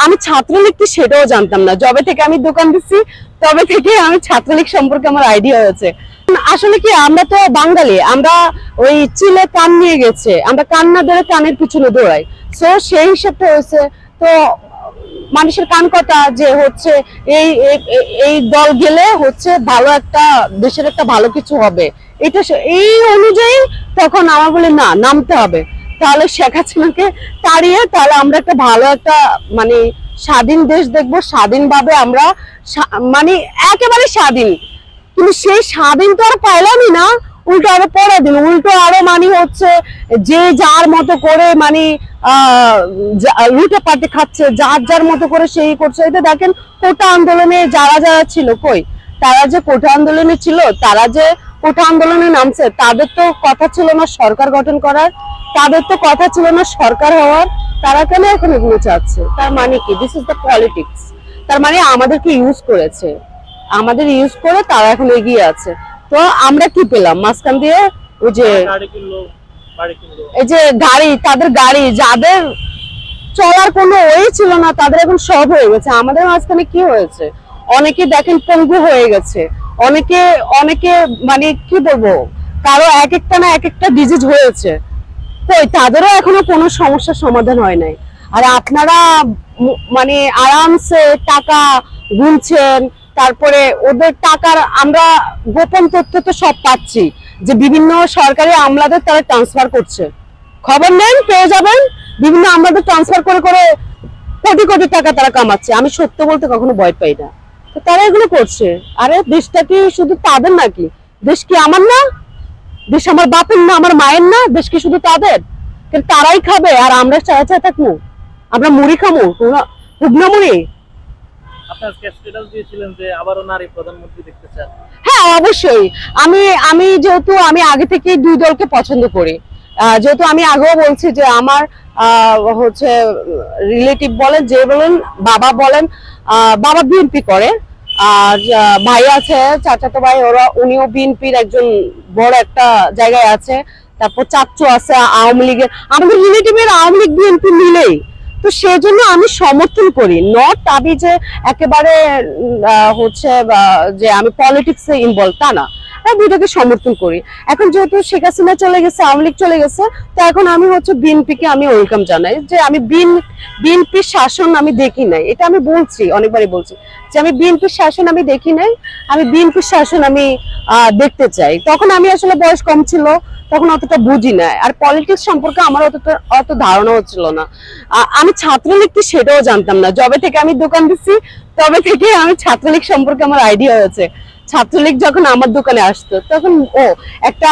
আমি ছাত্রলীগ কি সেটাও জানতাম না। যবে থেকে আমি দোকান দিচ্ছি তবে থেকে আমি ছাত্রলীগ সম্পর্কে আমার আইডিয়া হয়েছে। আসলে কি, আমরা তো বাঙালি, আমরা ওই চিলে কান নিয়ে গেছে, আমরা কান না ধরে কানের পিছনে দৌড়াই। সো সেই হিসাবটা হয়েছে। তো মানুষের কান কথা যে হচ্ছে এই এই দল গেলে হচ্ছে ভালো একটা দেশের একটা ভালো কিছু হবে, এটা এই অনুযায়ী তখন আমার বলে না, নামতে হবে। তাহলে শেখ হাসিনাকে তাড়িয়ে তাহলে আমরা একটা ভালো একটা মানে স্বাধীন দেশ দেখবো, স্বাধীনভাবে আমরা মানে একেবারে স্বাধীন। কিন্তু সেই স্বাধীন তো আর পাইলামই না, উল্টো আরো পরে দিন, উল্টো আরো মানে হচ্ছে যে যার মতো করে মানে লুটে পাটে খাচ্ছে, যার যার মতো করে সেই করছে। এটা দেখেন কোটা আন্দোলনে যারা যারা ছিল, কই তারা যে কোটা আন্দোলনে ছিল, তারা যে কোটা আন্দোলনে নামছে, তাদের তো কথা ছিল না সরকার গঠন করার, তাদের তো কথা ছিল না সরকার হওয়ার। তারা কেন এখন এগুলো চাচ্ছে? তার মানে কি? This is the politics. তার মানে আমাদেরকে ইউজ করেছে, আমাদের ইউজ করে তারা এখন এগিয়ে আছে। তো আমরা কি পেলাম মাঝখান দিয়ে? ওই যে এই যে গাড়ি, তাদের গাড়ি, যাদের চলার কোনো ওয়ে ছিল না, তাদের এখন সব হয়ে গেছে। আমাদের মাঝখানে কি হয়েছে? অনেকে দেখেন পঙ্গু হয়ে গেছে, অনেকে অনেকে মানে কি বলবো, কারো এক একটা না এক একটা ডিজিজ হয়েছে। কই তাদেরও এখনো কোনো সমস্যার সমাধান হয় নাই। আর আপনারা মানে আরামসে টাকা গুনছেন, তারপরে ওদের টাকার আমরা গোপন তথ্য তো সব পাচ্ছি যে বিভিন্ন সরকারি আমলাদের তারা ট্রান্সফার করছে। খবর নেন, পেয়ে যাবেন। বিভিন্ন আমলাদের ট্রান্সফার করে করে কোটি কোটি টাকা তারা কামাচ্ছে। আমি সত্য বলতে কখনো ভয় পাই না। তো তারা এগুলো করছে। আরে দেশটা কি শুধু তাদের নাকি? দেশ কি আমার না? দেশ আমার বাপের না, আমার মায়ের না? দেশ কি শুধু তাদের? কিন্তু তারাই খাবে আর আমরা চায় চায় থাকবো? আমরা মুড়ি খাবো, শুকনো মুড়ি। হ্যাঁ, অবশ্যই। আমি যেহেতু আমি আগে থেকে দুই দলকে পছন্দ করি, যেহেতু আমি আগেও বলছি যে আমার হচ্ছে রিলেটিভ বলেন, যে বলেন, বাবা বলেন, বাবা বিএনপি করে, আর ভাই আছে, চাচাতো ভাই, উনিও বিএনপির একজন বড় একটা জায়গায় আছে। তারপর চাচ্চু আছে আওয়ামী লীগের। আমাদের রিলেটিভের আওয়ামী লীগ বিএনপি মিলেই। তো সেজন্য আমি সমর্থন করি, নট আমি যে একেবারে হচ্ছে যে আমি পলিটিক্সে ইনভলভ, তা না। দুইটাকে সমর্থন করি। এখন যেহেতু শেখ হাসিনা চলে গেছে, আওয়ামী লীগ চলে গেছে, তো এখন আমি হচ্ছে বিএনপিকে আমি ওয়েলকাম জানাই। যে আমি বিএনপির শাসন আমি দেখি নাই, এটা আমি বলছি, অনেকবারই বলছি যে আমি বিএনপির শাসন আমি দেখি নাই, আমি বিএনপির শাসন আমি দেখতে চাই। তখন আমি আসলে বয়স কম ছিল, তখন অতটা বুঝি না, আর পলিটিক্স সম্পর্কে আমার অত ধারণাও ছিল না। আমি ছাত্রলীগ কি সেটাও জানতাম না। যবে থেকে আমি দোকান দিচ্ছি তবে থেকে আমি ছাত্রলীগ সম্পর্কে আমার আইডিয়া হয়েছে। ছাত্রলীগ যখন আমার দোকানে আসতো তখন একটা